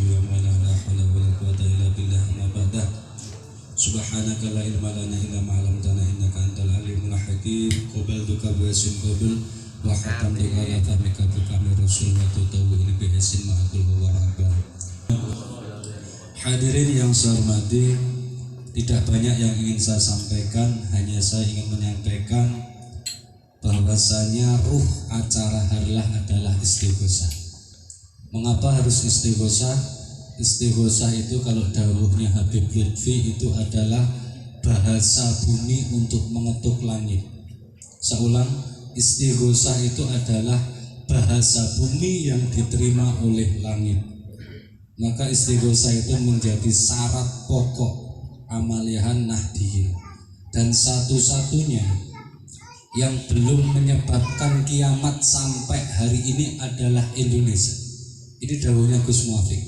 jami'i amalana la hawla wa la quwwata illa billah amma ba'da. Subhanaka la ilma lana illa ma 'allamtana innaka antal alimul hakim. Qabaltuka bi ismin qabl wa khatamtuka ala fahmika bi kamil rasul wa tutawwil bi ismin ma'akul wa rahbar. Hadirin yang saya hormati, tidak banyak yang ingin saya sampaikan, hanya saya ingin menyampaikan bahwasanya ruh acara harlah adalah istighosah. Mengapa harus istighosah? Istighosah itu kalau dawuhnya Habib Lutfi itu adalah bahasa bumi untuk mengetuk langit. Saya ulang, istighosah itu adalah bahasa bumi yang diterima oleh langit. Maka istighosah itu menjadi syarat pokok amalihan nahdiyin, dan satu-satunya yang belum menyebabkan kiamat sampai hari ini adalah Indonesia. Ini dawuhnya Gus Muafik.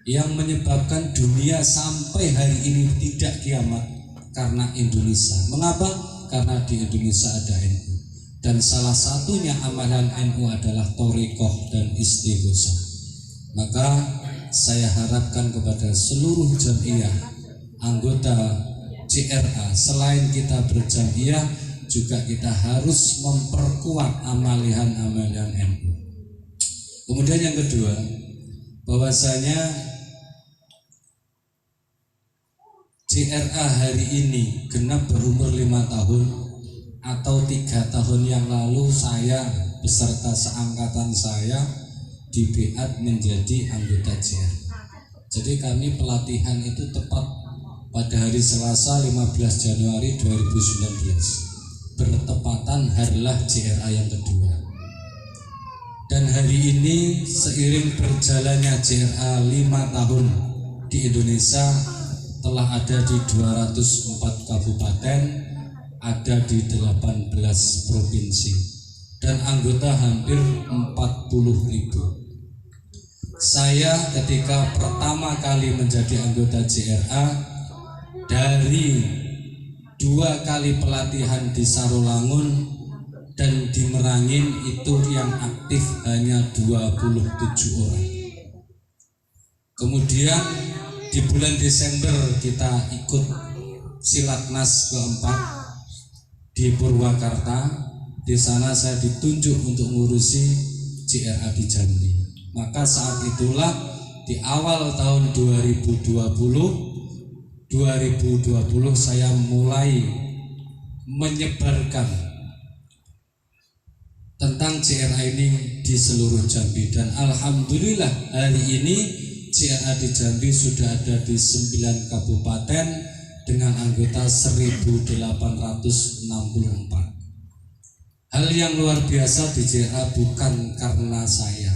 Yang menyebabkan dunia sampai hari ini tidak kiamat karena Indonesia. Mengapa? Karena di Indonesia ada NU, dan salah satunya amalan NU adalah thariqah dan istighosah. Maka saya harapkan kepada seluruh jamiah anggota JRA, selain kita berjamiah juga kita harus memperkuat amalihan-amalihan NU. Kemudian yang kedua, bahwasanya JRA hari ini genap berumur 5 tahun, atau 3 tahun yang lalu saya beserta seangkatan saya di BAT menjadi anggota JRA. Jadi kami pelatihan itu tepat pada hari Selasa 15 Januari 2019, bertepatan harlah JRA yang kedua. Dan hari ini seiring berjalannya JRA 5 tahun di Indonesia, telah ada di 204 kabupaten, ada di 18 provinsi, dan anggota hampir 40.000. Saya ketika pertama kali menjadi anggota JRA, dari 2 kali pelatihan di Sarolangun dan di Merangin, itu yang aktif hanya 27 orang. Kemudian di bulan Desember kita ikut Silatnas keempat di Purwakarta. Di sana saya ditunjuk untuk ngurusi JRA di Jambi. Maka saat itulah di awal tahun 2020 saya mulai menyebarkan tentang JRA ini di seluruh Jambi, dan alhamdulillah hari ini JRA di Jambi sudah ada di 9 kabupaten dengan anggota 1.864. Hal yang luar biasa di JRA bukan karena saya.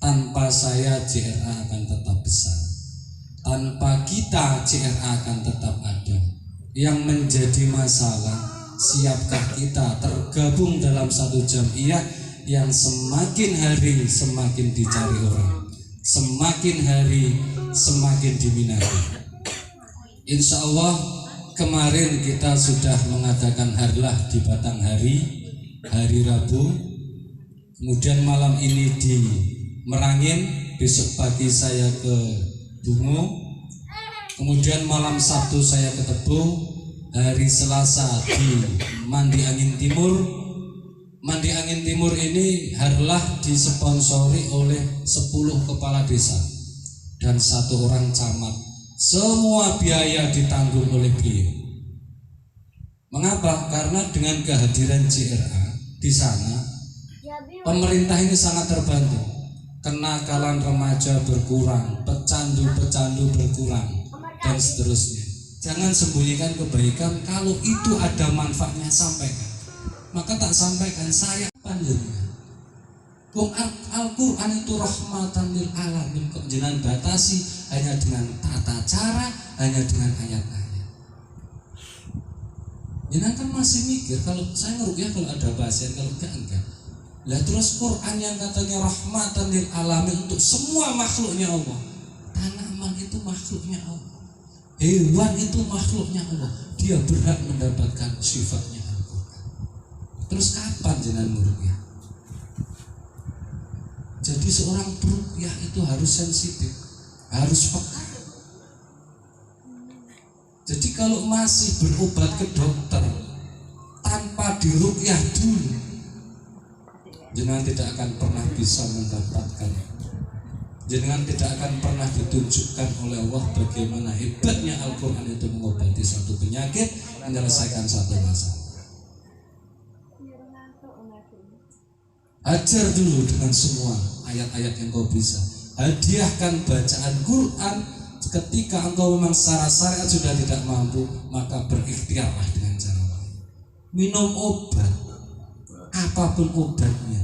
Tanpa saya JRA akan tetap besar. Tanpa kita JRA akan tetap ada. Yang menjadi masalah, siapkah kita tergabung dalam satu jamiah yang semakin hari semakin dicari orang, semakin hari semakin diminati. Insya Allah kemarin kita sudah mengadakan harlah di Batanghari, hari Rabu. Kemudian malam ini di Merangin, besok pagi saya ke Bungo. Kemudian malam Sabtu saya ke Tebo. Hari Selasa di Mandi Angin Timur. Mandi Angin Timur ini harlah disponsori oleh 10 kepala desa dan 1 orang camat. Semua biaya ditanggung oleh beliau. Mengapa? Karena dengan kehadiran JRA di sana, pemerintah ini sangat terbantu. Kenakalan remaja berkurang, pecandu-pecandu berkurang, dan seterusnya. Jangan sembunyikan kebaikan, kalau itu ada manfaatnya sampaikan. Maka tak sampaikan, saya panjenengan. Wong Al-Quran itu rahmatan lil alamin, kok jenengan batasi hanya dengan tata cara, hanya dengan ayat-ayat. Jenengan kan masih mikir, kalau saya ngerukyah kalau ada pasien, kalau enggak. Lah terus Quran yang katanya rahmatan lil alamin untuk semua makhluknya Allah. Tanaman itu makhluknya Allah. Hewan itu makhluknya Allah. Dia berhak mendapatkan sifatnya Al-Quran. Terus kapan jenengan merukyah? Jadi seorang perukyah itu harus sensitif. harus peka. Jadi kalau masih berobat ke dokter tanpa diruqyah dulu, jenengan tidak akan pernah bisa mendapatkan, jenengan tidak akan pernah ditunjukkan oleh Allah bagaimana hebatnya Al-Quran itu mengobati satu penyakit, menyelesaikan satu masalah. Ajar dulu dengan semua ayat-ayat yang kau bisa. Hadiahkan bacaan Quran. Ketika engkau memang secara syariat sudah tidak mampu, maka berikhtiarlah dengan cara lain. Minum obat, apapun obatnya,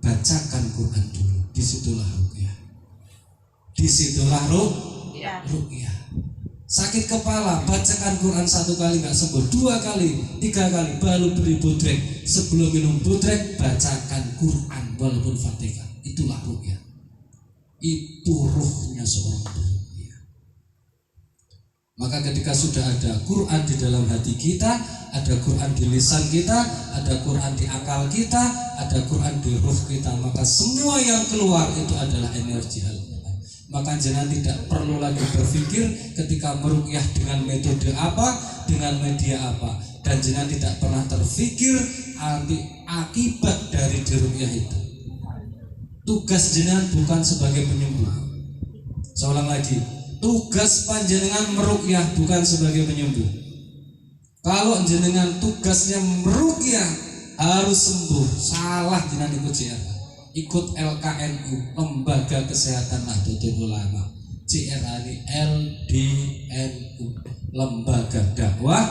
bacakan Quran dulu. Disitulah ruqyah. Disitulah ruqyah. Sakit kepala, bacakan Quran 1 kali nggak sembuh, 2 kali, 3 kali, baru beri bodrek. Sebelum minum bodrek, bacakan Quran walaupun Fatihah. Itulah ruqyah. Itu ruhnya seorang ruqyah. Maka ketika sudah ada Quran di dalam hati kita, ada Quran di lisan kita, ada Quran di akal kita, ada Quran di ruh kita, maka semua yang keluar itu adalah energi Al-Quran. Maka jenengan tidak perlu lagi berpikir ketika meruqyah dengan metode apa, dengan media apa, dan jenengan tidak pernah terpikir akibat dari diruqyah itu. Tugas jenengan bukan sebagai penyembuh. Saya ulang lagi, tugas panjenengan meruqyah bukan sebagai penyembuh. Kalau jenengan tugasnya meruqyah harus sembuh, salah jenengan ikut JRA. Ikut LKNU, Lembaga Kesehatan Nahdlatul Ulama. JRA ini LDNU, Lembaga Dakwah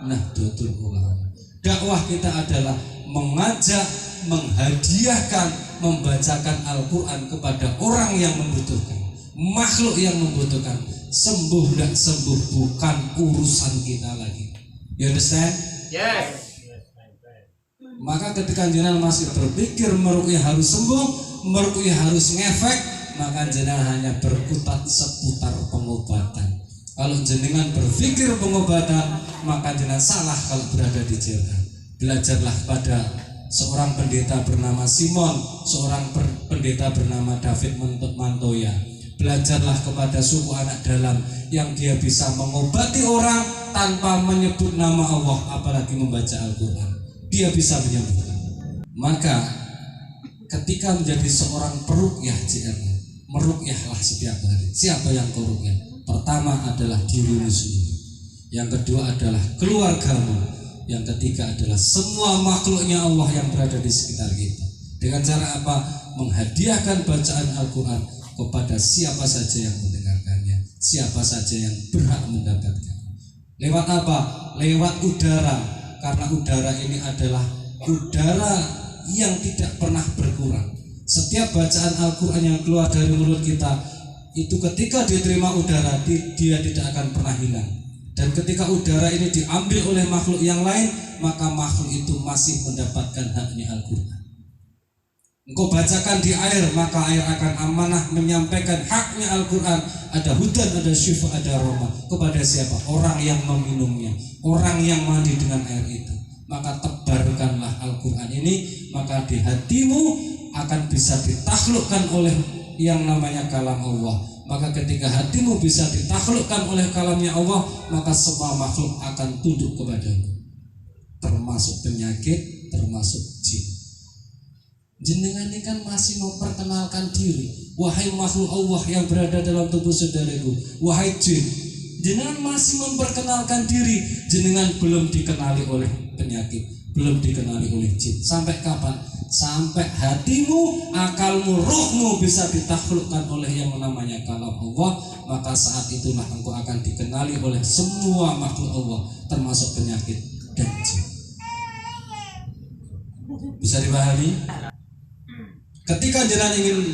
Nahdlatul Ulama. Dakwah kita adalah mengajak, menghadiahkan, membacakan Al-Quran kepada orang yang membutuhkan, makhluk yang membutuhkan. Sembuh dan sembuh bukan urusan kita lagi. You understand? Yes. Maka ketika jenengan masih berpikir meruqyah harus sembuh, meruqyah harus ngefek, maka jenengan hanya berkutat seputar pengobatan. Kalau jenengan berpikir pengobatan, maka jenengan salah kalau berada di JRA. Belajarlah pada seorang pendeta bernama Simon, seorang pendeta bernama David Mantoya. Belajarlah kepada suku anak dalam yang dia bisa mengobati orang tanpa menyebut nama Allah, apalagi membaca Al-Quran. Dia bisa menyembuhkan. Maka ketika menjadi seorang peruqyah JRA, meruqyahlah setiap hari. Siapa yang meruqyah? Pertama adalah dirimu sendiri. Yang kedua adalah keluargamu. Yang ketiga adalah semua makhluknya Allah yang berada di sekitar kita. Dengan cara apa? Menghadiahkan bacaan Al-Quran kepada siapa saja yang mendengarkannya, siapa saja yang berhak mendapatkan. Lewat apa? Lewat udara. Karena udara ini adalah udara yang tidak pernah berkurang. Setiap bacaan Al-Quran yang keluar dari mulut kita itu ketika diterima udara, dia tidak akan pernah hilang. Dan ketika udara ini diambil oleh makhluk yang lain, maka makhluk itu masih mendapatkan haknya Al-Quran. Engkau bacakan di air, maka air akan amanah menyampaikan haknya Al-Quran. Ada hudan, ada syifa, ada rahmah. Kepada siapa? Orang yang meminumnya, orang yang mandi dengan air itu. Maka tebarkanlah Al-Quran ini, maka di hatimu akan bisa ditaklukkan oleh yang namanya kalam Allah. Maka ketika hatimu bisa ditaklukkan oleh kalamnya Allah, maka semua makhluk akan tunduk kepadamu, termasuk penyakit, termasuk jin. Jenengan ini kan masih memperkenalkan diri. Wahai makhluk Allah yang berada dalam tubuh saudaraku, wahai jin, jenengan masih memperkenalkan diri. Jenengan belum dikenali oleh penyakit, belum dikenali oleh jin. Sampai kapan? Sampai hatimu, akalmu, rohmu bisa ditaklukkan oleh yang namanya kalam Allah. Maka saat itulah engkau akan dikenali oleh semua makhluk Allah, termasuk penyakit dan jin. Bisa dipahami? Ketika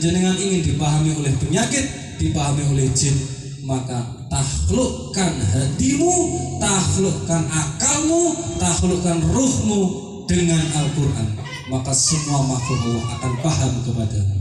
jenengan ingin dipahami oleh penyakit, dipahami oleh jin, maka taklukkan hatimu, taklukkan akalmu, taklukkan ruhmu dengan Al-Quran. Maka semua makhluk Allah akan paham kepadamu.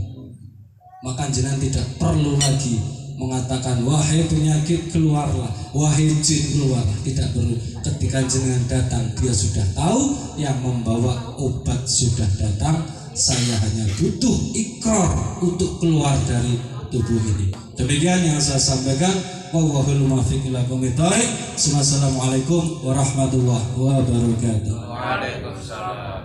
Maka jenengan tidak perlu lagi mengatakan wahai penyakit keluarlah, wahai jin keluarlah. Tidak perlu. Ketika jenengan datang, dia sudah tahu yang membawa obat sudah datang. Saya hanya butuh ikrar untuk keluar dari tubuh ini. Demikian yang saya sampaikan. Wallahul muwaffiq ila aqwamit thoriq. Wassalamualaikum warahmatullahi wabarakatuh. Waalaikumsalam.